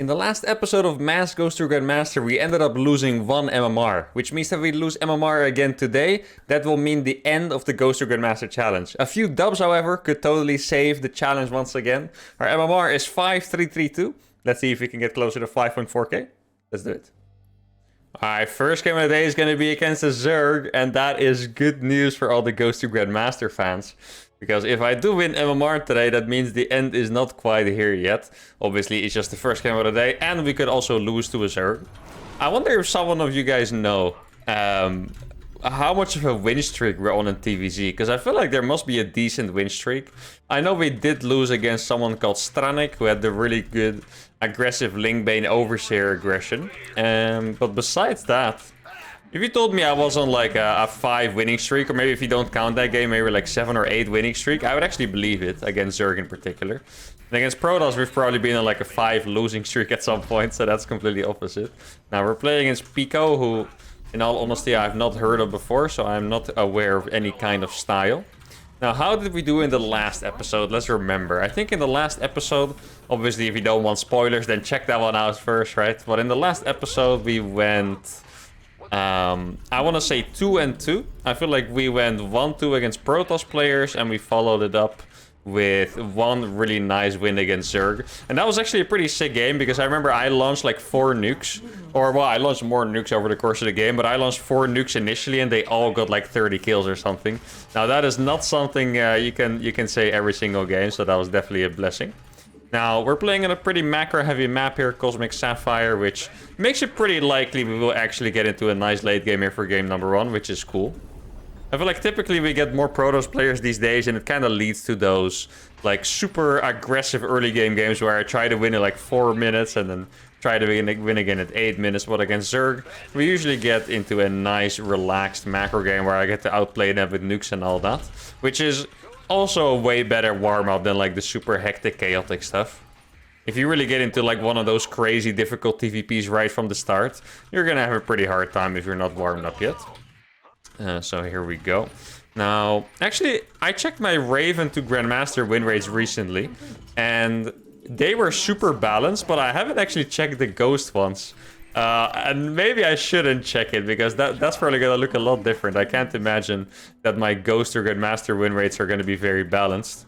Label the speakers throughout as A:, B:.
A: In the last episode of Mass Goes to Grandmaster, we ended up losing 1 MMR, which means that we lose MMR again today. That will mean the end of the Goes to Grandmaster challenge. A few dubs, however, could totally save the challenge once again. Our MMR is 5332. Let's see if we can get closer to 5.4k. Let's do it. Alright, first game of the day is going to be against a Zerg, and that is good news for all the Goes to Grandmaster fans. Because if I do win MMR today, that means the end is not quite here yet. Obviously, it's just the first game of the day, and we could also lose to a Zerg. I wonder if someone of you guys know how much of a win streak we're on in TVZ, because I feel like there must be a decent win streak. I know we did lose against someone called Stranik, who had the really good aggressive Lingbane Overseer aggression. But besides that, if you told me I was on like a 5 winning streak, or maybe if you don't count that game, maybe like 7 or 8 winning streak, I would actually believe it, against Zerg in particular. And against Protoss, we've probably been on like a 5 losing streak at some point, so that's completely opposite. Now we're playing against Pico, who, in all honesty, I've not heard of before, so I'm not aware of any kind of style. Now, how did we do in the last episode? Let's remember. I think in the last episode, obviously if you don't want spoilers, then check that one out first, right? But in the last episode, we went... I want to say 2-2. I feel like we went 1-2 against Protoss players, and we followed it up with one really nice win against Zerg. And that was actually a pretty sick game, because I remember I launched like 4 nukes. Or, well, I launched more nukes over the course of the game, but I launched 4 nukes initially, and they all got like 30 kills or something. Now, that is not something you can say every single game, so that was definitely a blessing. Now, we're playing on a pretty macro-heavy map here, Cosmic Sapphire, which makes it pretty likely we will actually get into a nice late game here for game number 1, which is cool. I feel like typically we get more Protoss players these days, and it kind of leads to those like super aggressive early game games where I try to win in like 4 minutes and then try to win again at 8 minutes. But against Zerg, we usually get into a nice relaxed macro game where I get to outplay them with nukes and all that, which is also a way better warm-up than like the super hectic chaotic stuff. If you really get into like one of those crazy difficult TVPs right from the start, you're gonna have a pretty hard time if you're not warmed up yet. So here we go. Now, actually, I checked my Raven to Grandmaster win rates recently, and they were super balanced, but I haven't actually checked the Ghost ones. And maybe I shouldn't check it, because that's probably gonna look a lot different. I can't imagine that my Ghost or Grandmaster win rates are gonna be very balanced.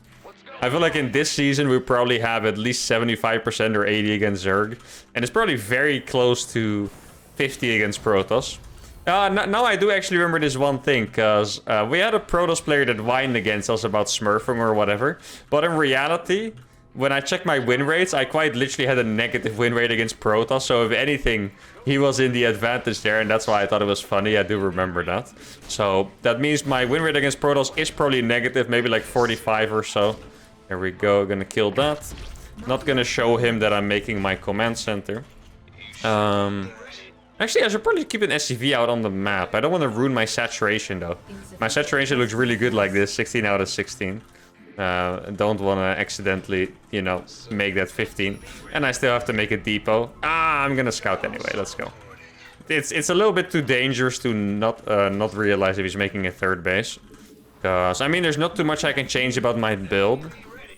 A: I feel like in this season we probably have at least 75% or 80 against Zerg, and it's probably very close to 50 against Protoss. Now I do actually remember this one thing, because we had a Protoss player that whined against us about smurfing or whatever, but in reality, when I checked my win rates, I quite literally had a negative win rate against Protoss, so if anything, he was in the advantage there, and that's why I thought it was funny. I do remember that. So that means my win rate against Protoss is probably negative, maybe like 45 or so. There we go, gonna kill that. Not gonna show him that I'm making my command center. Actually, I should probably keep an SCV out on the map. I don't want to ruin my saturation, though. My saturation looks really good like this, 16 out of 16. Don't want to accidentally, you know, make that 15. And I still have to make a depot. I'm gonna scout anyway. Let's go. It's a little bit too dangerous to not realize if he's making a third base. Because, I mean, there's not too much I can change about my build.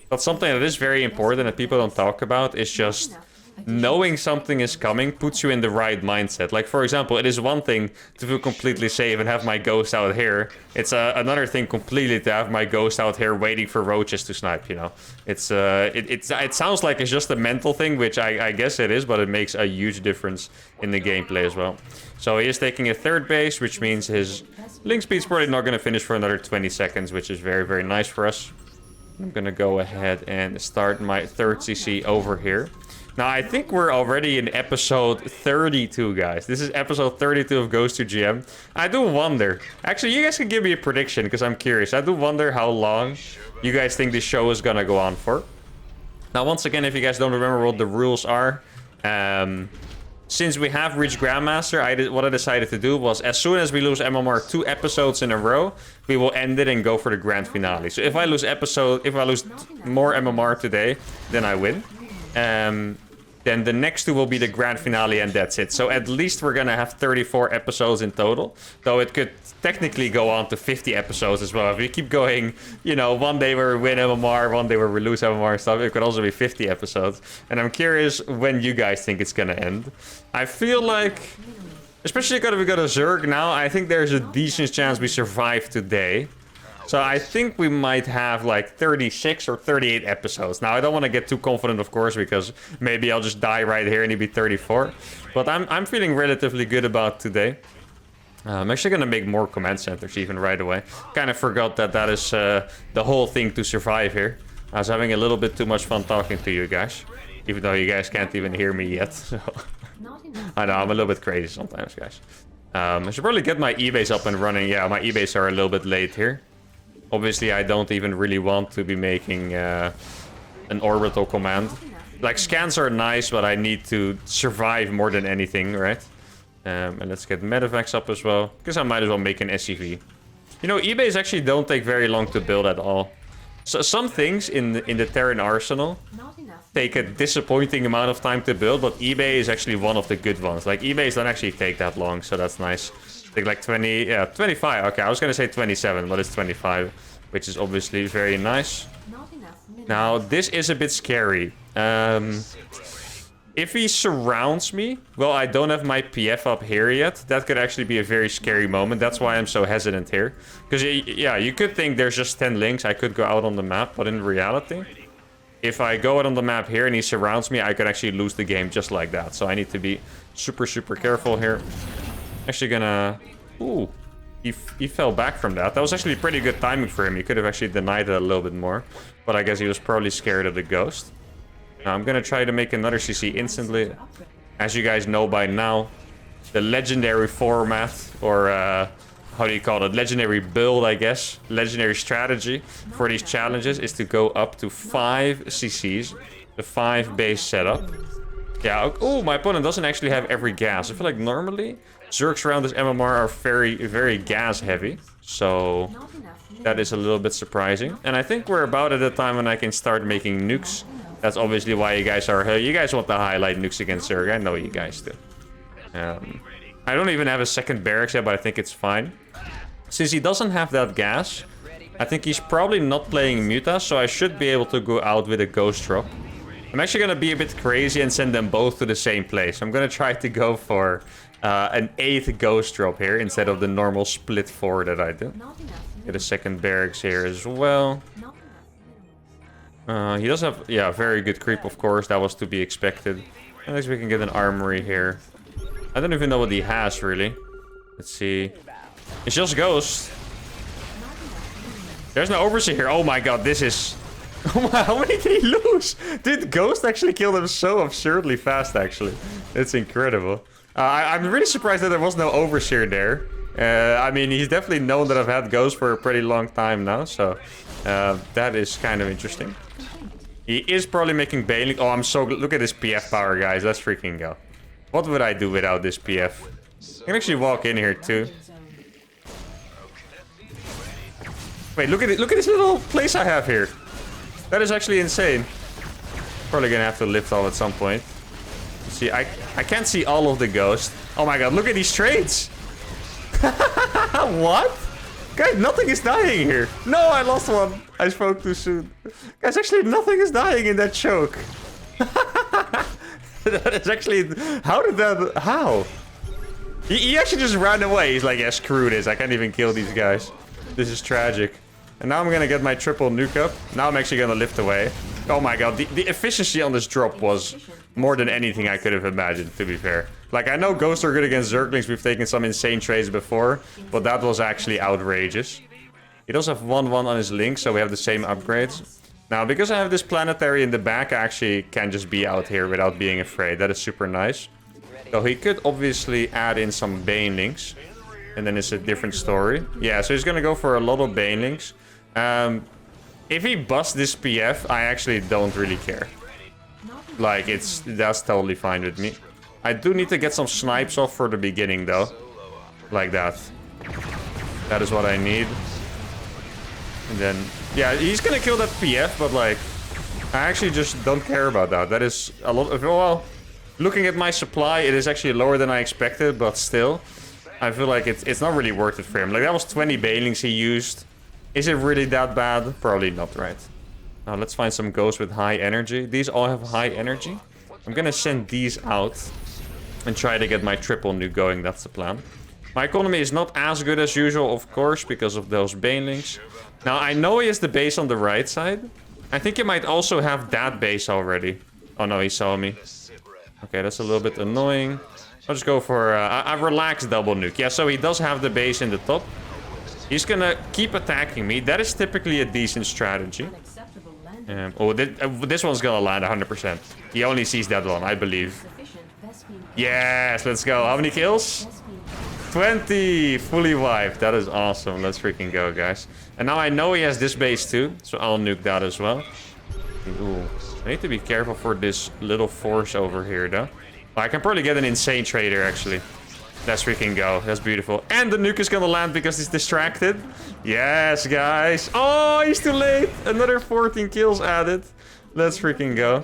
A: But something that is very important that people don't talk about is just knowing something is coming puts you in the right mindset. Like, for example, it is one thing to feel completely safe and have my ghost out here. It's another thing completely to have my ghost out here waiting for roaches to snipe, you know. It sounds like it's just a mental thing, which I guess it is, but it makes a huge difference in the gameplay as well. So he is taking a third base, which means his link speed's probably not going to finish for another 20 seconds, which is very, very nice for us. I'm going to go ahead and start my third CC over here. Now, I think we're already in episode 32, guys. This is episode 32 of Ghost to GM. I do wonder. Actually, you guys can give me a prediction, because I'm curious. I do wonder how long you guys think this show is gonna go on for. Now, once again, if you guys don't remember what the rules are, since we have reached Grandmaster, what I decided to do was, as soon as we lose MMR 2 episodes in a row, we will end it and go for the grand finale. So if I lose more MMR today, then I win. Then the next 2 will be the grand finale, and that's it. So at least we're gonna have 34 episodes in total. Though it could technically go on to 50 episodes as well. If we keep going, you know, one day where we win MMR, one day where we lose MMR and stuff, it could also be 50 episodes. And I'm curious when you guys think it's gonna end. I feel like, especially because we got a Zerg now, I think there's a decent chance we survive today. So I think we might have like 36 or 38 episodes. Now, I don't want to get too confident, of course, because maybe I'll just die right here and it'll be 34. But I'm feeling relatively good about today. I'm actually going to make more command centers even right away. Kind of forgot that that is the whole thing to survive here. I was having a little bit too much fun talking to you guys. Even though you guys can't even hear me yet. So. I know, I'm a little bit crazy sometimes, guys. I should probably get my E-base up and running. Yeah, my E-base are a little bit late here. Obviously, I don't even really want to be making an orbital command. Like, scans are nice, but I need to survive more than anything, right? And let's get medevacs up as well, because I might as well make an SCV. You know, eBays actually don't take very long to build at all. So some things in the Terran arsenal take a disappointing amount of time to build, but eBay is actually one of the good ones. Like, eBays don't actually take that long, so that's nice. Take like 20, yeah, 25. Okay, I was gonna say 27, but it's 25, which is obviously very nice. Now, this is a bit scary. If he surrounds me, well, I don't have my PF up here yet. That could actually be a very scary moment. That's why I'm so hesitant here. Because, yeah, you could think there's just 10 links. I could go out on the map, but in reality, if I go out on the map here and he surrounds me, I could actually lose the game just like that. So I need to be super, super careful here. Actually gonna... Ooh, he fell back from that. That was actually pretty good timing for him. He could have actually denied it a little bit more. But I guess he was probably scared of the ghost. Now I'm gonna try to make another CC instantly. As you guys know by now, the legendary format, or how do you call it? Legendary build, I guess. Legendary strategy for these challenges is to go up to 5 CCs. The 5 base setup. Yeah, oh, my opponent doesn't actually have every gas. I feel like normally Zergs around this MMR are very, very gas heavy. So that is a little bit surprising. And I think we're about at the time when I can start making nukes. That's obviously why you guys are here. You guys want to highlight nukes against Zerg. I know you guys do. I don't even have a second barracks yet, but I think it's fine. Since he doesn't have that gas, I think he's probably not playing Muta, so I should be able to go out with a ghost drop. I'm actually going to be a bit crazy and send them both to the same place. I'm going to try to go for an 8th ghost drop here instead of the normal split 4 that I do. Get a second barracks here as well. He does have, yeah, very good creep, of course. That was to be expected. At least we can get an armory here. I don't even know what he has, really. Let's see. It's just Ghost. There's no Overseer here. Oh my god, this is... Oh my, how many did he lose? Dude, Ghost actually killed him so absurdly fast, actually. It's incredible. I'm really surprised that there was no Overseer there. I mean, he's definitely known that I've had Ghost for a pretty long time now, so... that is kind of interesting. He is probably making Bailing. Oh, I'm so good. Look at this PF power, guys. Let's freaking go. What would I do without this PF? I can actually walk in here, too. Wait, look at it. Look at this little place I have here. That is actually insane. Probably gonna have to lift off at some point. See, I can't see all of the ghosts. Oh my god, look at these trades. What? Guys, nothing is dying here. No, I lost one. I spoke too soon. Guys, actually, nothing is dying in that choke. That is actually... How did that... How? He actually just ran away. He's like, yeah, screw this. I can't even kill these guys. This is tragic. And now I'm gonna get my triple nuke up. Now I'm actually gonna lift away. Oh my god, the efficiency on this drop was more than anything I could have imagined, to be fair. Like, I know ghosts are good against Zerglings. We've taken some insane trades before, but that was actually outrageous. He does have 1-1 on his link, so we have the same upgrades. Now, because I have this planetary in the back, I actually can just be out here without being afraid. That is super nice. So he could obviously add in some Banelings, and then it's a different story. Yeah, so he's gonna go for a lot of Banelings. If he busts this PF, I actually don't really care. Like, that's totally fine with me. I do need to get some snipes off for the beginning, though. Like that. That is what I need. And then, yeah, he's gonna kill that PF, but like, I actually just don't care about that. That is a lot of, well, Looking at my supply, it is actually lower than I expected, but still, I feel like it's not really worth it for him. Like, that was 20 banelings he used. Is it really that bad? Probably not, right? Now, let's find some ghosts with high energy. These all have high energy. I'm gonna send these out and try to get my triple nuke going. That's the plan. My economy is not as good as usual, of course, because of those banelings. Now, I know he has the base on the right side. I think he might also have that base already. Oh, no, he saw me. Okay, that's a little bit annoying. I'll just go for a relaxed double nuke. Yeah, so he does have the base in the top. He's gonna keep attacking me. That is typically a decent strategy. Oh, this one's gonna land 100%. He only sees that one, I believe. Yes, let's go. How many kills? 20! Fully wiped. That is awesome. Let's freaking go, guys. And now I know he has this base too, so I'll nuke that as well. Ooh. I need to be careful for this little force over here, though. I can probably get an insane trader, actually. Let's freaking go. That's beautiful. And the nuke is gonna land because he's distracted. Yes, guys. Oh, he's too late. Another 14 kills added. Let's freaking go.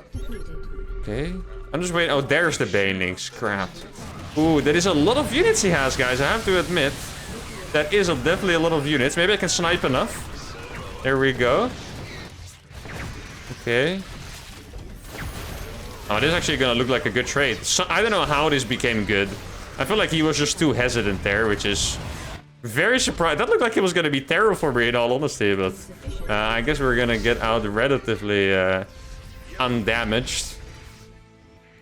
A: Okay. I'm just waiting. Oh, there's the banelings. Crap. Ooh, that is a lot of units he has, guys. I have to admit. That is definitely a lot of units. Maybe I can snipe enough. There we go. Okay. Oh, this is actually gonna look like a good trade. So, I don't know how this became good. I feel like he was just too hesitant there, which is very surprised. That looked like it was gonna be terrible for me, in all honesty, but I guess we're gonna get out relatively undamaged.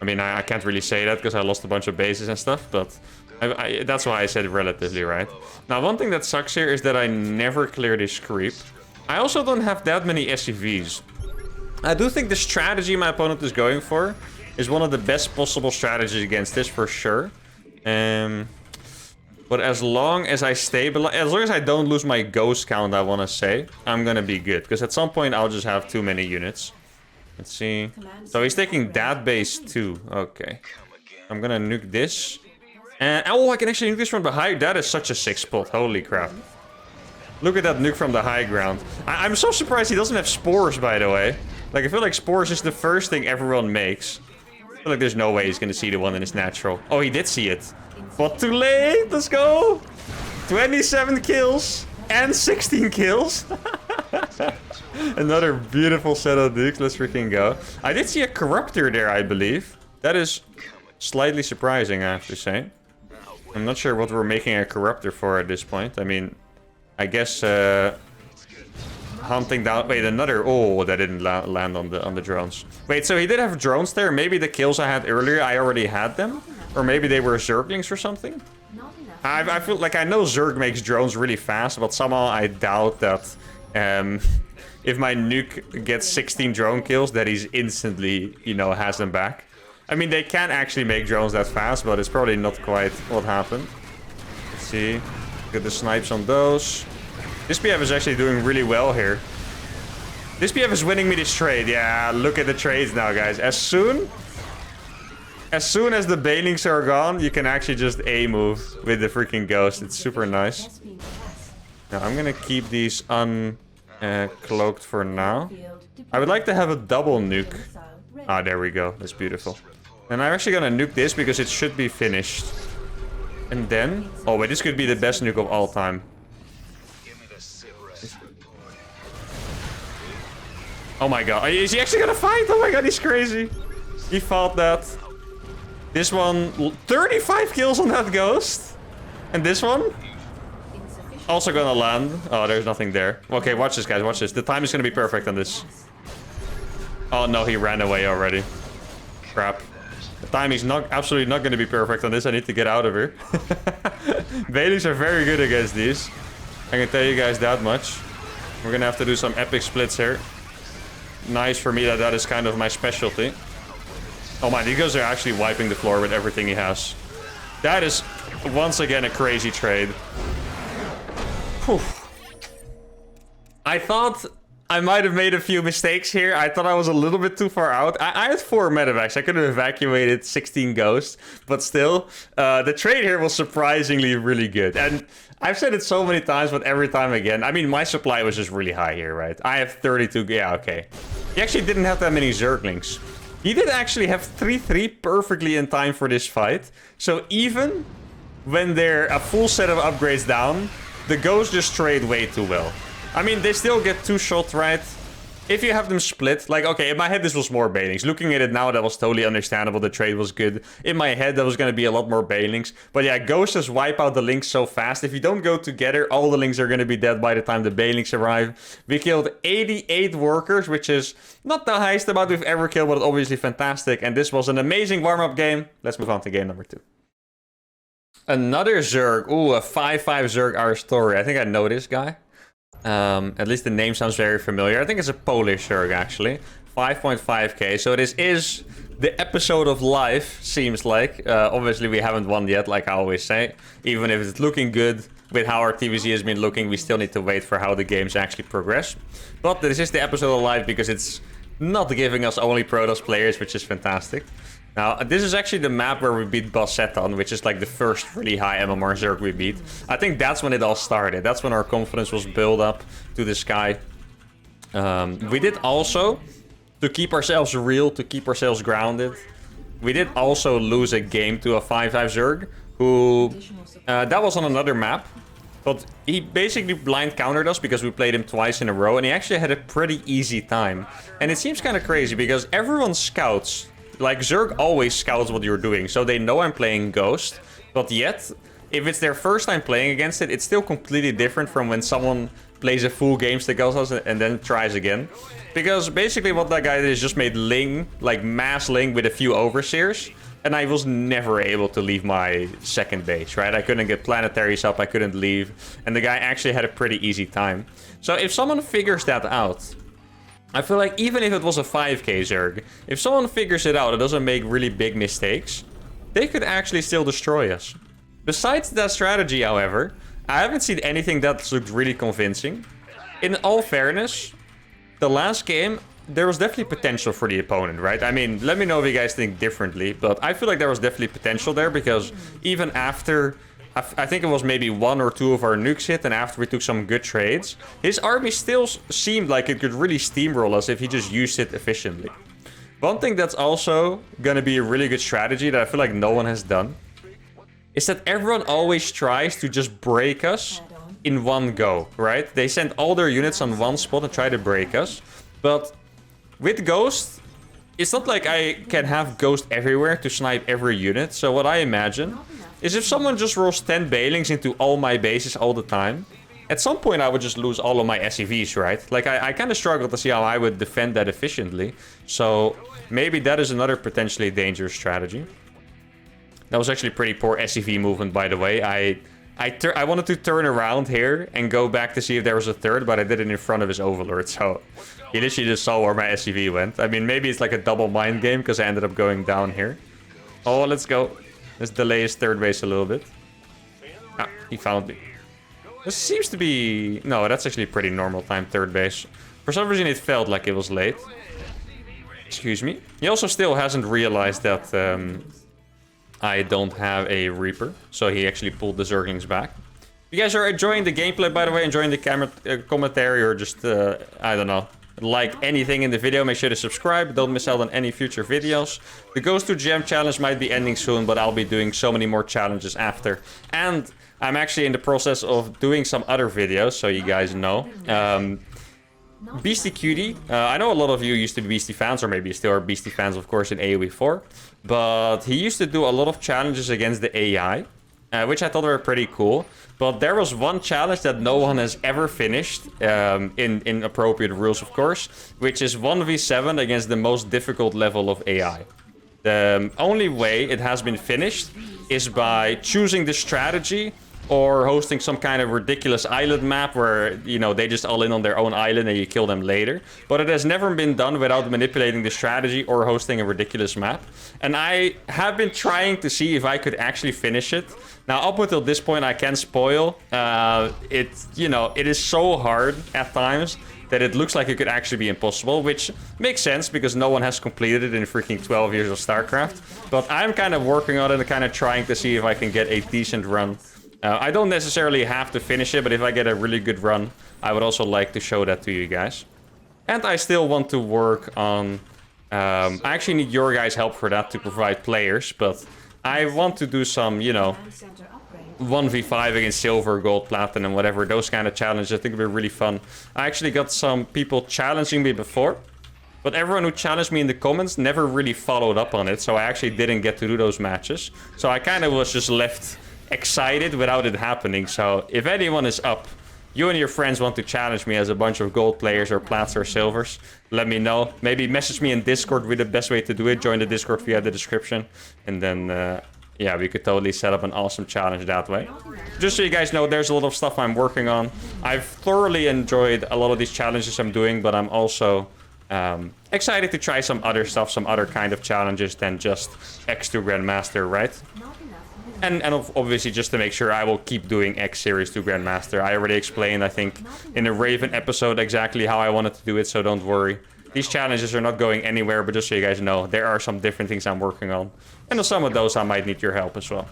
A: I mean, I can't really say that because I lost a bunch of bases and stuff, but that's why I said relatively, right? Now, one thing that sucks here is that I never clear this creep. I also don't have that many SCVs. I do think the strategy my opponent is going for is one of the best possible strategies against this, for sure. But as long as I stabilize, as long as I don't lose my ghost count, I want to say, I'm gonna be good. Because at some point, I'll just have too many units. Let's see. So he's taking that base too. Okay. I'm gonna nuke this. And oh, I can actually nuke this from the high. That is such a sick spot. Holy crap. Look at that nuke from the high ground. I'm so surprised he doesn't have spores, by the way. Like, I feel like spores is the first thing everyone makes. I feel like there's no way he's gonna see the one in his natural. Oh, he did see it. But too late. Let's go. 27 kills and 16 kills. Another beautiful set of nukes. Let's freaking go. I did see a corruptor there, I believe. That is slightly surprising, I have to say. I'm not sure what we're making a corruptor for at this point. I mean, I guess hunting down. Wait, another. Oh, that didn't land on the drones. Wait, so he did have drones there. Maybe the kills I had earlier, I already had them, or maybe they were Zerglings or something. I feel like I know Zerg makes drones really fast, but somehow I doubt that. If my nuke gets 16 drone kills, that he's instantly, you know, has them back. I mean, they can actually make drones that fast, but it's probably not quite what happened. Let's see. Get the snipes on those. This PF is actually doing really well here. This PF is winning me this trade. Yeah, look at the trades now, guys. As soon as the banelings are gone, you can actually just A-move with the freaking ghost. It's super nice. Now, I'm gonna keep these cloaked for now. I would like to have a double nuke. Ah, there we go. That's beautiful. And I'm actually gonna nuke this because it should be finished. And then... Oh, wait, this could be the best nuke of all time. Oh my god. Is he actually gonna fight? Oh my god, he's crazy. He fought that. This one... 35 kills on that ghost. And this one... Also gonna land. Oh, there's nothing there. Okay, watch this, guys. Watch this. The time is gonna be perfect on this. Oh, no, he ran away already. Crap. The timing's absolutely not gonna be perfect on this. I need to get out of here. Baileys are very good against these. I can tell you guys that much. We're gonna have to do some epic splits here. Nice for me that is kind of my specialty. Oh my, these guys are actually wiping the floor with everything he has. That is, once again, a crazy trade. Whew. I thought I might have made a few mistakes here. I thought I was a little bit too far out. I had 4 medevacs. I could have evacuated 16 ghosts. But still, the trade here was surprisingly really good. And I've said it so many times, but every time again. I mean, my supply was just really high here, right? I have 32. Yeah, okay. He actually didn't have that many Zerglings. He did actually have 3-3 perfectly in time for this fight. So even when they're a full set of upgrades down, the Ghosts just trade way too well. I mean, they still get 2 shots right. If you have them split, like, okay, in my head this was more Banelings. Looking at it now, that was totally understandable. The trade was good. In my head, that was going to be a lot more Banelings. But yeah, Ghosts just wipe out the links so fast. If you don't go together, all the links are going to be dead by the time the Banelings arrive. We killed 88 workers, which is not the highest amount we've ever killed, but obviously fantastic. And this was an amazing warm-up game. Let's move on to game number 2. Another Zerg. Ooh, a 5-5 Zerg our story. I think I know this guy. At least the name sounds very familiar. I think it's a Polish Zerg, actually. 5.5k. So this is the episode of life, seems like. Obviously, we haven't won yet, like I always say. Even if it's looking good with how our TVZ has been looking, we still need to wait for how the games actually progress. But this is the episode of life because it's not giving us only Protoss players, which is fantastic. Now, this is actually the map where we beat Basseton, which is like the first really high MMR Zerg we beat. I think that's when it all started. That's when our confidence was built up to the sky. We did also, to keep ourselves real, to keep ourselves grounded, we did also lose a game to a 5-5 Zerg, who, that was on another map. But he basically blind countered us because we played him twice in a row, and he actually had a pretty easy time. And it seems kind of crazy because everyone scouts. Like, Zerg always scouts what you're doing, so they know I'm playing Ghost. But yet, if it's their first time playing against it, it's still completely different from when someone plays a full game stick us and then tries again. Because basically what that guy did is just made Ling, like mass Ling with a few Overseers. And I was never able to leave my second base, right? I couldn't get planetaries up, I couldn't leave. And the guy actually had a pretty easy time. So if someone figures that out, I feel like even if it was a 5k Zerg, if someone figures it out and doesn't make really big mistakes, they could actually still destroy us. Besides that strategy, however, I haven't seen anything that's looked really convincing. In all fairness, the last game, there was definitely potential for the opponent, right? I mean, let me know if you guys think differently, but I feel like there was definitely potential there because even after, I think it was maybe 1 or 2 of our nukes hit, and after we took some good trades, his army still seemed like it could really steamroll us if he just used it efficiently. One thing that's also gonna be a really good strategy that I feel like no one has done is that everyone always tries to just break us in one go, right? They send all their units on one spot and try to break us, but with Ghost, it's not like I can have Ghost everywhere to snipe every unit. So what I imagine is if someone just rolls 10 Banelings into all my bases all the time, at some point I would just lose all of my SCVs, right? Like, I kind of struggle to see how I would defend that efficiently. So maybe that is another potentially dangerous strategy. That was actually pretty poor SCV movement, by the way. I wanted to turn around here and go back to see if there was a third, but I did it in front of his Overlord, so he literally just saw where my SCV went. I mean, maybe it's like a double mind game because I ended up going down here. Oh, let's go. Let's delay his third base a little bit. Ah, he found me. This seems to be... No, that's actually pretty normal time, third base. For some reason, it felt like it was late. Excuse me. He also still hasn't realized that I don't have a Reaper. So he actually pulled the Zerglings back. If you guys are enjoying the gameplay, by the way, enjoying the camera commentary, or just, I don't know, like anything in the video, make sure to subscribe. Don't miss out on any future videos. The Ghost to Gem challenge might be ending soon, but I'll be doing so many more challenges after. And I'm actually in the process of doing some other videos, so you guys know. Beastie Cutie. I know a lot of you used to be Beastie fans, or maybe you still are Beastie fans, of course, in AoE 4. But he used to do a lot of challenges against the AI, which I thought were pretty cool. But there was one challenge that no one has ever finished, in appropriate rules, of course, which is 1v7 against the most difficult level of AI. The only way it has been finished is by choosing the strategy or hosting some kind of ridiculous island map where, you know, they just all in on their own island and you kill them later. But it has never been done without manipulating the strategy or hosting a ridiculous map. And I have been trying to see if I could actually finish it. Now, up until this point, I can spoil. You know, it is so hard at times that it looks like it could actually be impossible, which makes sense because no one has completed it in freaking 12 years of StarCraft. But I'm kind of working on it and kind of trying to see if I can get a decent run. I don't necessarily have to finish it, but if I get a really good run, I would also like to show that to you guys. And I still want to work on I actually need your guys' help for that to provide players, but I want to do some, you know, 1v5 against silver, gold, platinum, whatever, those kind of challenges. I think it'd be really fun. I actually got some people challenging me before, but everyone who challenged me in the comments never really followed up on it, so I actually didn't get to do those matches. So I kind of was just left excited without it happening. So if anyone is up, you and your friends want to challenge me as a bunch of gold players or plats or silvers, let me know. Maybe message me in Discord with the best way to do it. Join the Discord via the description. And then, yeah, we could totally set up an awesome challenge that way. Just so you guys know, there's a lot of stuff I'm working on. I've thoroughly enjoyed a lot of these challenges I'm doing, but I'm also excited to try some other stuff, some other kind of challenges than just X2 Grandmaster, right? And obviously just to make sure I will keep doing X series to Grandmaster. I already explained, I think, in the Raven episode exactly how I wanted to do it, so don't worry. These challenges are not going anywhere, but just so you guys know, there are some different things I'm working on. And on some of those I might need your help as well.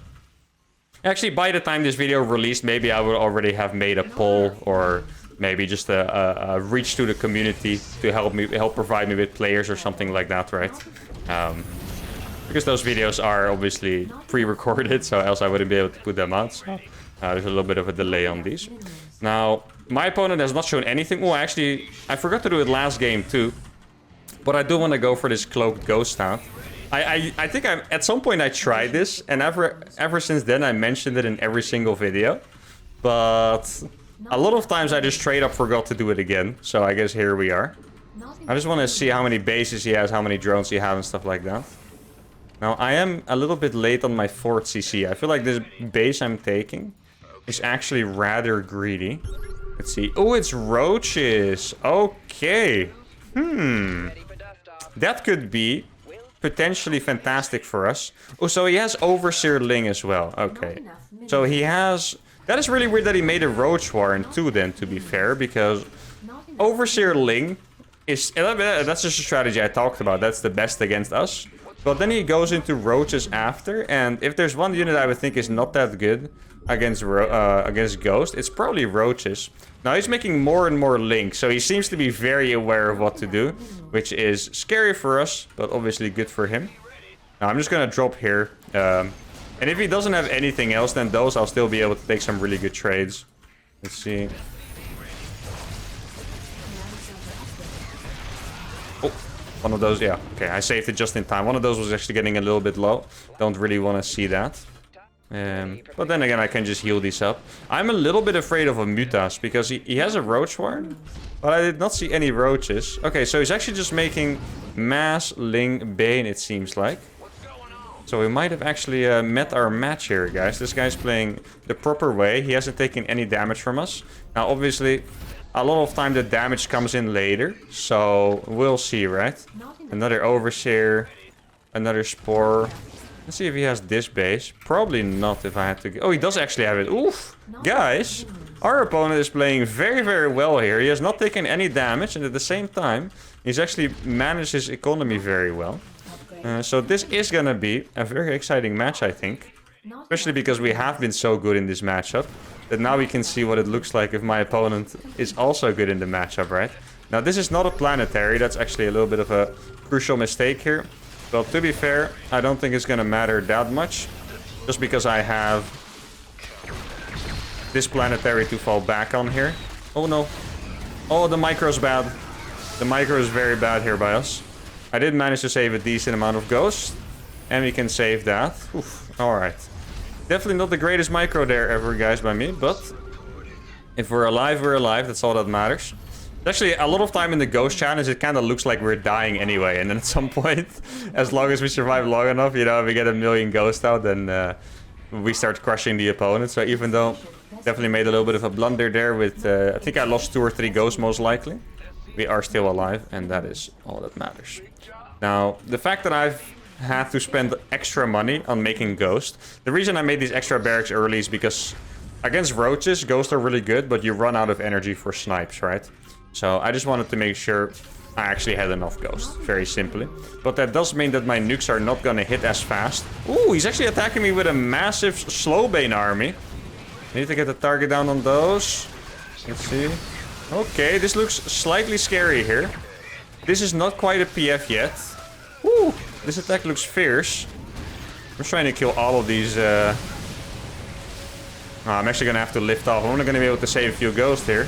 A: Actually, by the time this video released, maybe I will already have made a poll or maybe just a reach to the community to help provide me with players or something like that, right? Because those videos are obviously pre-recorded, so else I wouldn't be able to put them out. So, there's a little bit of a delay on these. Now, my opponent has not shown anything. Oh, actually, I forgot to do it last game too. But I do want to go for this Cloaked Ghost staff. I think at some point I tried this, and ever since then I mentioned it in every single video. But a lot of times I just straight up forgot to do it again. So I guess here we are. I just want to see how many bases he has, how many drones he has and stuff like that. Now, I am a little bit late on my 4th CC. I feel like this base I'm taking is actually rather greedy. Let's see. Oh, it's roaches. Okay. That could be potentially fantastic for us. Oh, so he has Overseer Ling as well. Okay. So he has... That is really weird that he made a Roach Warren too then, to be fair, because Overseer Ling is... That's just a strategy I talked about. That's the best against us. But then he goes into roaches after, and if there's one unit I would think is not that good against Ghost, it's probably roaches. Now he's making more and more links, so he seems to be very aware of what to do, which is scary for us, but obviously good for him. Now I'm just gonna drop here, and if he doesn't have anything else, then those I'll still be able to take some really good trades. Let's see. One of those, yeah. Okay, I saved it just in time. One of those was actually getting a little bit low. Don't really want to see that. But then again, I can just heal these up. I'm a little bit afraid of a Mutas because he has a Roach Warren, but I did not see any roaches. Okay, so he's actually just making Mass, Ling, Bane, it seems like. So we might have actually met our match here, guys. This guy's playing the proper way. He hasn't taken any damage from us. Now, obviously... A lot of time the damage comes in later, so we'll see, right? Another Overseer, another Spore. Let's see if he has this base. Probably not if I had to... Oh, he does actually have it. Oof! Guys, our opponent is playing very, very well here. He has not taken any damage, and at the same time, he's actually managed his economy very well. So this is gonna be a very exciting match, I think. Especially because we have been so good in this matchup. That now we can see what it looks like if my opponent is also good in the matchup, right? Now, this is not a planetary. That's actually a little bit of a crucial mistake here. But to be fair, I don't think it's going to matter that much. Just because I have this planetary to fall back on here. Oh, no. Oh, the micro's bad. The micro is very bad here by us. I did manage to save a decent amount of ghosts. And we can save that. Oof, alright. Definitely not the greatest micro there ever, guys, by me, but if we're alive, we're alive. That's all that matters. Actually, a lot of time in the Ghost challenge, it kind of looks like we're dying anyway. And then at some point, as long as we survive long enough, you know, we get a million ghosts out, then we start crushing the opponent. So even though definitely made a little bit of a blunder there with, I think I lost 2 or 3 ghosts most likely. We are still alive, and that is all that matters. Now, the fact that I've had to spend extra money on making Ghost. The reason I made these extra barracks early is because against roaches, Ghosts are really good, but you run out of energy for snipes, right? So I just wanted to make sure I actually had enough Ghosts, very simply. But that does mean that my nukes are not gonna hit as fast. Ooh, he's actually attacking me with a massive Slowbane army. I need to get the target down on those. Let's see. Okay, this looks slightly scary here. This is not quite a PF yet. Woo! This attack looks fierce. I'm trying to kill all of these. Oh, I'm actually gonna have to lift off. I'm only gonna be able to save a few ghosts here.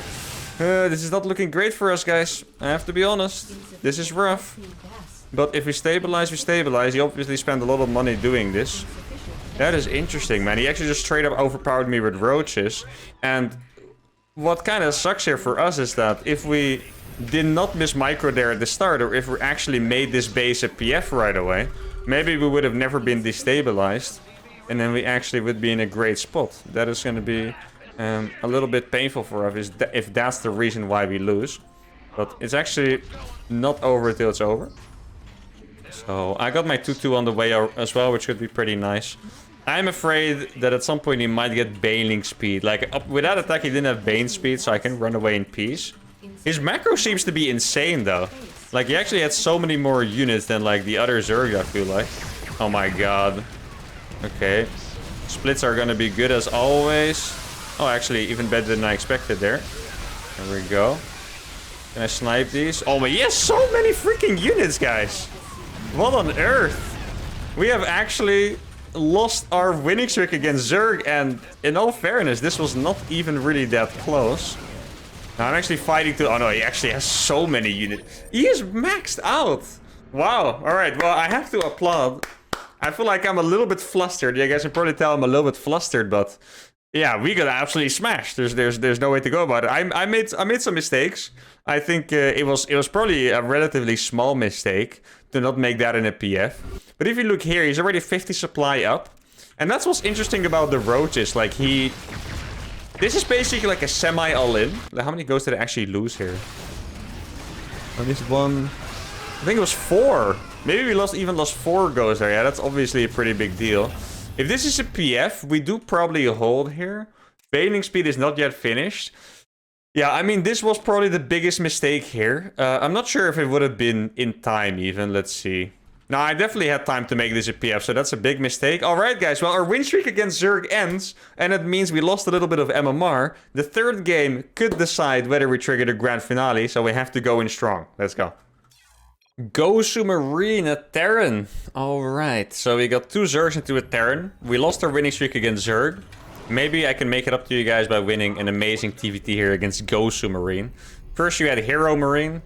A: This is not looking great for us, guys. I have to be honest. This is rough. But if we stabilize, we stabilize. He obviously spent a lot of money doing this. That is interesting, man. He actually just straight up overpowered me with roaches. And what kind of sucks here for us is that if we did not miss micro there at the start, or if we actually made this base a PF right away, maybe we would have never been destabilized. And then we actually would be in a great spot. That is going to be a little bit painful for us if that's the reason why we lose. But it's actually not over until it's over. So I got my 2-2 on the way as well, which could be pretty nice. I'm afraid that at some point he might get Baneling speed. Like, with that attack he didn't have Bane speed, so I can run away in peace. His macro seems to be insane, though. Like, he actually had so many more units than, like, the other Zerg, I feel like. Oh my god. Okay. Splits are gonna be good as always. Oh, actually, even better than I expected there. There we go. Can I snipe these? Oh, but he has so many freaking units, guys. What on earth? We have actually lost our winning streak against Zerg, and in all fairness, this was not even really that close. Now I'm actually fighting to... Oh no, he actually has so many units. He is maxed out. Wow. Alright, well, I have to applaud. I feel like I'm a little bit flustered. You guys can probably tell I'm a little bit flustered, but... Yeah, we got absolutely smashed. There's no way to go about it. I made some mistakes. I think it was probably a relatively small mistake to not make that in a PF. But if you look here, he's already 50 supply up. And that's what's interesting about the roaches. Like, this is basically like a semi all-in. How many ghosts did I actually lose here? At least one... I think it was 4. Maybe we even lost 4 ghosts there. Yeah, that's obviously a pretty big deal. If this is a PF, we do probably hold here. Baneling speed is not yet finished. Yeah, I mean, this was probably the biggest mistake here. I'm not sure if it would have been in time even. Let's see. No, I definitely had time to make this a PF, so that's a big mistake. Alright, guys. Well, our win streak against Zerg ends, and it means we lost a little bit of MMR. The third game could decide whether we trigger the grand finale, so we have to go in strong. Let's go. Gosu Marine, a Terran. Alright, so we got 2 Zergs into a Terran. We lost our winning streak against Zerg. Maybe I can make it up to you guys by winning an amazing TVT here against Gosu Marine. First you had Hero Marine,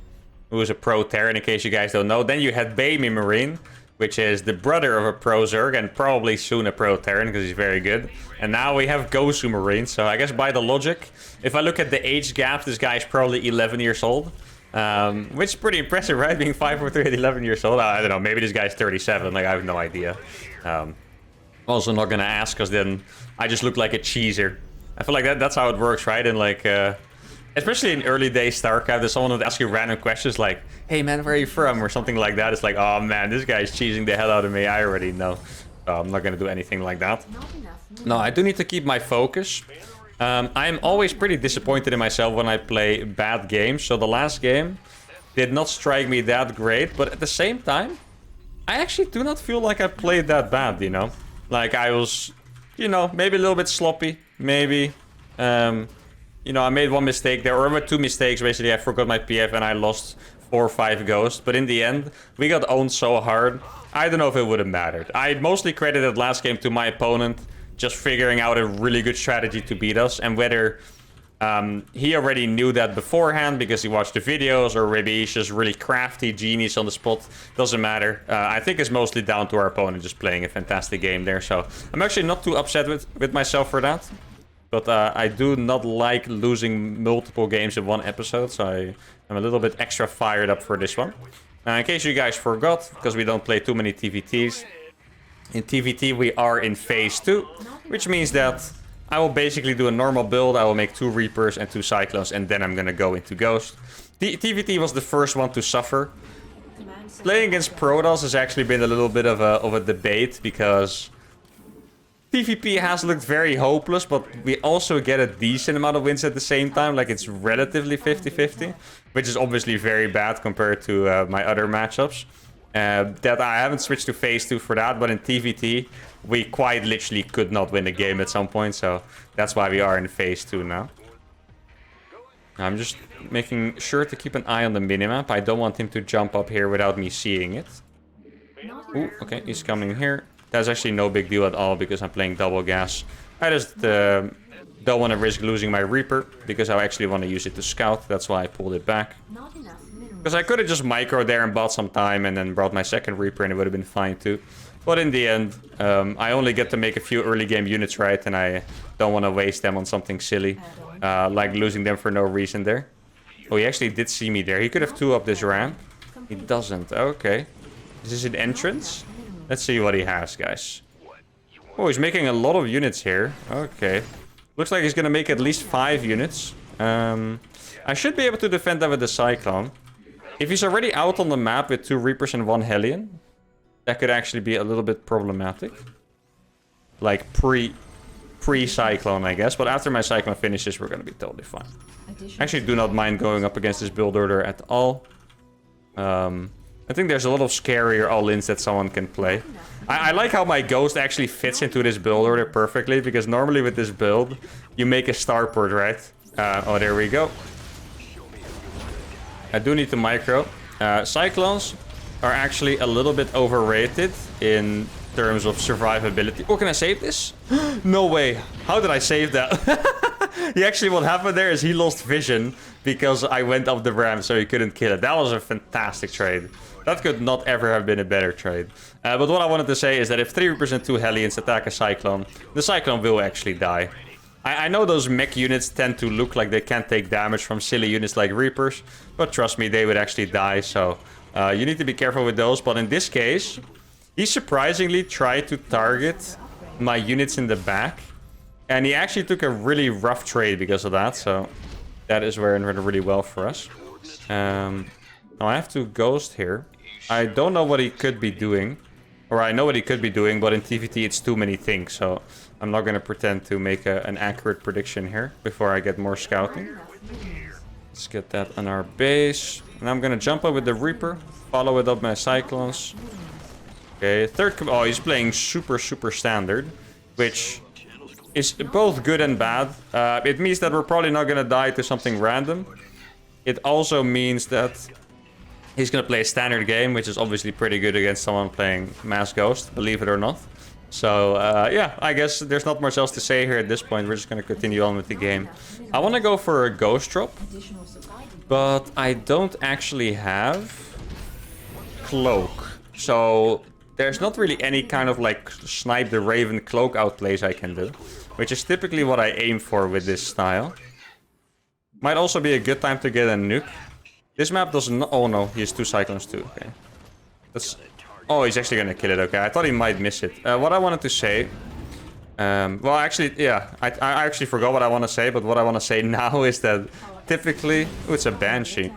A: who is a pro Terran in case you guys don't know. Then you had Baby Marine, which is the brother of a pro Zerg and probably soon a pro Terran because he's very good. And now we have Gosu Marine, so I guess by the logic, if I look at the age gap, this guy is probably 11 years old. Which is pretty impressive, right? Being 5'3" at 11 years old. I don't know, maybe this guy's 37, like I have no idea. Also not gonna ask, because then I just look like a cheeser. I feel like that's how it works, right? And like, especially in early days StarCraft, there's someone would ask you random questions like, hey man, where are you from? Or something like that. It's like, oh man, this guy's cheesing the hell out of me. I already know. So I'm not gonna do anything like that. No, I do need to keep my focus. I'm always pretty disappointed in myself when I play bad games. So the last game did not strike me that great. But at the same time, I actually do not feel like I played that bad, you know? Like I was, you know, maybe a little bit sloppy. Maybe, you know, I made one mistake there. Or 2 mistakes, basically. I forgot my PF and I lost 4 or 5 ghosts. But in the end, we got owned so hard. I don't know if it would have mattered. I mostly credited last game to my opponent. Just figuring out a really good strategy to beat us, and whether he already knew that beforehand because he watched the videos, or maybe he's just really crafty genius on the spot, doesn't matter. I think it's mostly down to our opponent just playing a fantastic game there, so I'm actually not too upset with myself for that. But I do not like losing multiple games in one episode, so I'm a little bit extra fired up for this one. In case you guys forgot, because we don't play too many TVTs, in TVT we are in phase 2, which means that I will basically do a normal build. I will make 2 Reapers and 2 Cyclones, and then I'm gonna go into Ghost. TVT was the first one to suffer. Playing against Protoss has actually been a little bit of a debate, because PvP has looked very hopeless, but we also get a decent amount of wins at the same time. Like, it's relatively 50-50, which is obviously very bad compared to my other matchups. That I haven't switched to phase 2 for that, but in TVT we quite literally could not win the game at some point, so that's why we are in phase 2 now. I'm just making sure to keep an eye on the minimap. I don't want him to jump up here without me seeing it. Ooh, okay, he's coming here. That's actually no big deal at all because I'm playing double gas. I just don't want to risk losing my Reaper because I actually want to use it to scout. That's why I pulled it back. Because I could have just micro there and bought some time and then brought my second Reaper and it would have been fine too. But in the end, I only get to make a few early game units right and I don't want to waste them on something silly. Like losing them for no reason there. Oh, he actually did see me there. He could have 2-upped this ramp. He doesn't. Okay. Is this an entrance? Let's see what he has, guys. Oh, he's making a lot of units here. Okay. Looks like he's going to make at least 5 units. I should be able to defend that with the Cyclone. If he's already out on the map with 2 Reapers and 1 Hellion, that could actually be a little bit problematic. Like pre-Cyclone, I guess. But after my Cyclone finishes, we're going to be totally fine. I actually do not mind going up against this build order at all. I think there's a lot of scarier all-ins that someone can play. I like how my Ghost actually fits into this build order perfectly, because normally with this build, you make a starport, right? Oh, there we go. I do need to micro. Cyclones are actually a little bit overrated in terms of survivability. Oh, can I save this? No way. How did I save that? Actually, what happened there is he lost vision because I went up the ramp so he couldn't kill it. That was a fantastic trade. That could not ever have been a better trade. But what I wanted to say is that if 3 Reapers and 2 Hellions attack a Cyclone, the Cyclone will actually die. I know those mech units tend to look like they can't take damage from silly units like Reapers, but trust me, they would actually die, so you need to be careful with those. But in this case, he surprisingly tried to target my units in the back, and he actually took a really rough trade because of that, so that is where it went really well for us. Now I have to Ghost here. I don't know what he could be doing, or I know what he could be doing, but in TVT it's too many things, so I'm not going to pretend to make an accurate prediction here before I get more scouting. Let's get that on our base. And I'm going to jump up with the Reaper, follow it up my Cyclones. Okay, oh, he's playing super standard, which is both good and bad. It means that we're probably not going to die to something random. It also means that he's going to play a standard game, which is obviously pretty good against someone playing Mass Ghost, believe it or not. So, yeah, I guess there's not much else to say here at this point. We're just going to continue on with the game. I want to go for a Ghost drop, but I don't actually have Cloak. So, there's not really any kind of, like, Snipe the Raven Cloak outplays I can do, which is typically what I aim for with this style. Might also be a good time to get a Nuke. This map doesn't... Oh, no, he has 2 Cyclones too. Okay. That's... Oh, he's actually gonna kill it. Okay, I thought he might miss it. What I wanted to say... well, actually, yeah. I actually forgot what I want to say, but what I want to say now is that typically... Oh, it's a Banshee.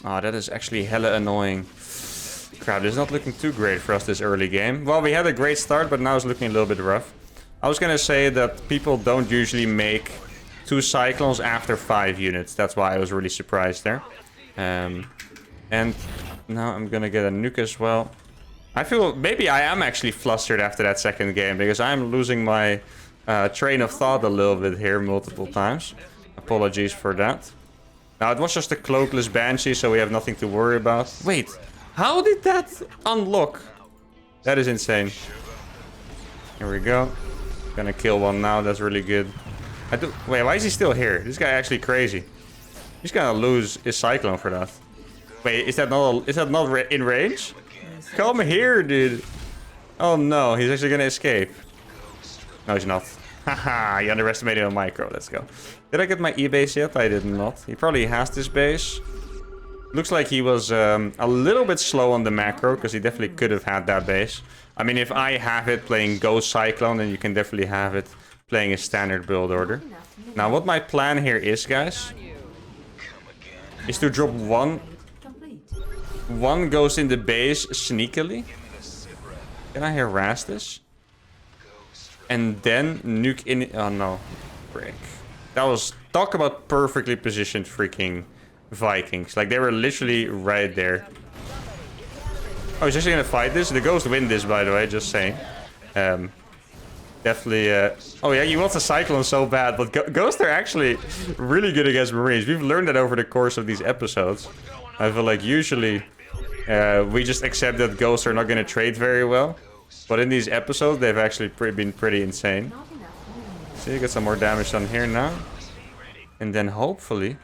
A: Oh, that is actually hella annoying. Crap, this is not looking too great for us this early game. Well, we had a great start, but now it's looking a little bit rough. I was gonna say that people don't usually make 2 Cyclones after 5 units. That's why I was really surprised there. And now I'm gonna get a Nuke as well. I feel maybe I am actually flustered after that second game, because I'm losing my train of thought a little bit here multiple times. Apologies for that. Now, it was just a cloakless Banshee, so we have nothing to worry about. Wait, how did that unlock? That is insane. Here we go. Gonna kill one now, that's really good. Wait, why is he still here? This guy actually crazy. He's gonna lose his Cyclone for that. Wait, is that not in range? Come here, dude. Oh no, he's actually gonna escape. No, he's not. Haha, he underestimated a micro. Let's go. Did I get my E-base yet? I did not. He probably has this base. Looks like he was a little bit slow on the macro, because he definitely could have had that base. I mean, if I have it playing Ghost Cyclone, then you can definitely have it playing a standard build order. Now, what my plan here is, guys, is to drop one Ghost in the base sneakily. Can I harass this? And then Nuke in... Oh no. Break. That was... Talk about perfectly positioned freaking Vikings. Like, they were literally right there. Oh, he's actually gonna fight this? The Ghost win this, by the way, just saying. Definitely... Oh yeah, he wants a Cyclone so bad, but Ghosts are actually really good against Marines. We've learned that over the course of these episodes. I feel like usually We just accept that ghosts are not going to trade very well. But in these episodes, they've actually been pretty insane. So you get some more damage done here now. And then hopefully...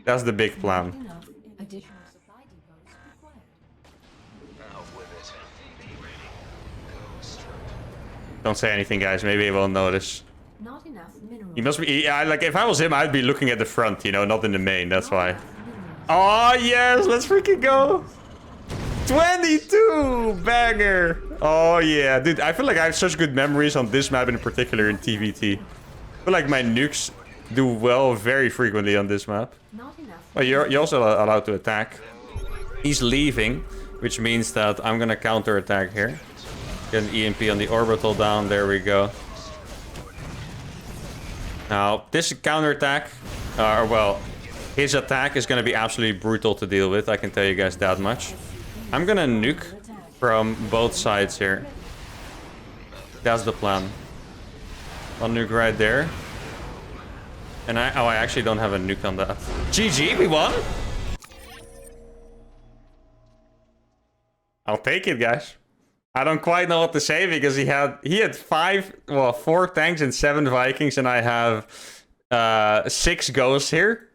A: That's the big plan. Don't say anything, guys. Maybe he won't notice. He must be... Yeah, like, if I was him, I'd be looking at the front, you know, not in the main. That's why. Oh, yes! Let's freaking go! 22! Banger! Oh, yeah. Dude, I feel like I have such good memories on this map in particular in TVT. I feel like my nukes do well very frequently on this map. Well, you're also allowed to attack. He's leaving, which means that I'm gonna counter-attack here. Get an EMP on the orbital down. There we go. Now, this counter-attack, well, his attack is gonna be absolutely brutal to deal with. I can tell you guys that much. I'm gonna nuke from both sides here. That's the plan. I'll nuke right there. And I actually don't have a nuke on that. GG, we won? I'll take it, guys. I don't quite know what to say because he had 4 tanks and 7 Vikings, and I have 6 ghosts here.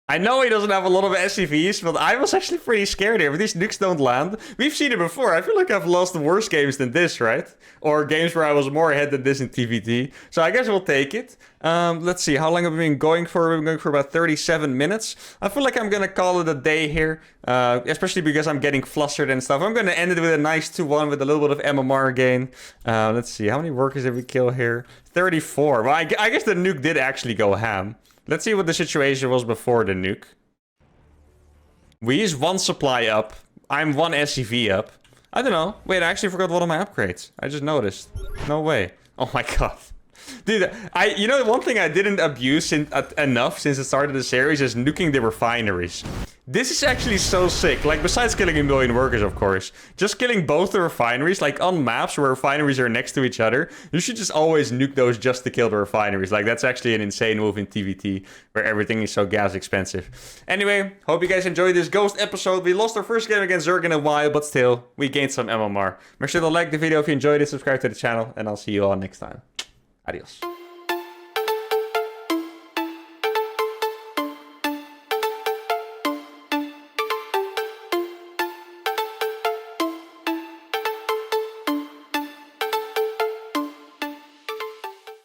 A: I know he doesn't have a lot of SCVs, but I was actually pretty scared here. If these nukes don't land, we've seen it before. I feel like I've lost worse games than this, right? Or games where I was more ahead than this in TVT. So I guess we'll take it. Let's see, how long have we been going for? We've been going for about 37 minutes. I feel like I'm going to call it a day here, especially because I'm getting flustered and stuff. I'm going to end it with a nice 2-1 with a little bit of MMR gain. Let's see, how many workers did we kill here? 34. Well, I guess the nuke did actually go ham. Let's see what the situation was before the nuke. We use 1 supply up. I'm 1 SCV up. I don't know. Wait, I actually forgot one of my upgrades. I just noticed. No way. Oh my god. Dude, you know, one thing I didn't abuse enough since the start of the series is nuking the refineries. This is actually so sick. Like, besides killing a million workers, of course, just killing both the refineries, like on maps where refineries are next to each other, you should just always nuke those just to kill the refineries. Like, that's actually an insane move in TVT, where everything is so gas expensive. Anyway, hope you guys enjoyed this Ghost episode. We lost our first game against Zerg in a while, but still, we gained some MMR. Make sure to like the video if you enjoyed it, subscribe to the channel, and I'll see you all next time. Adios.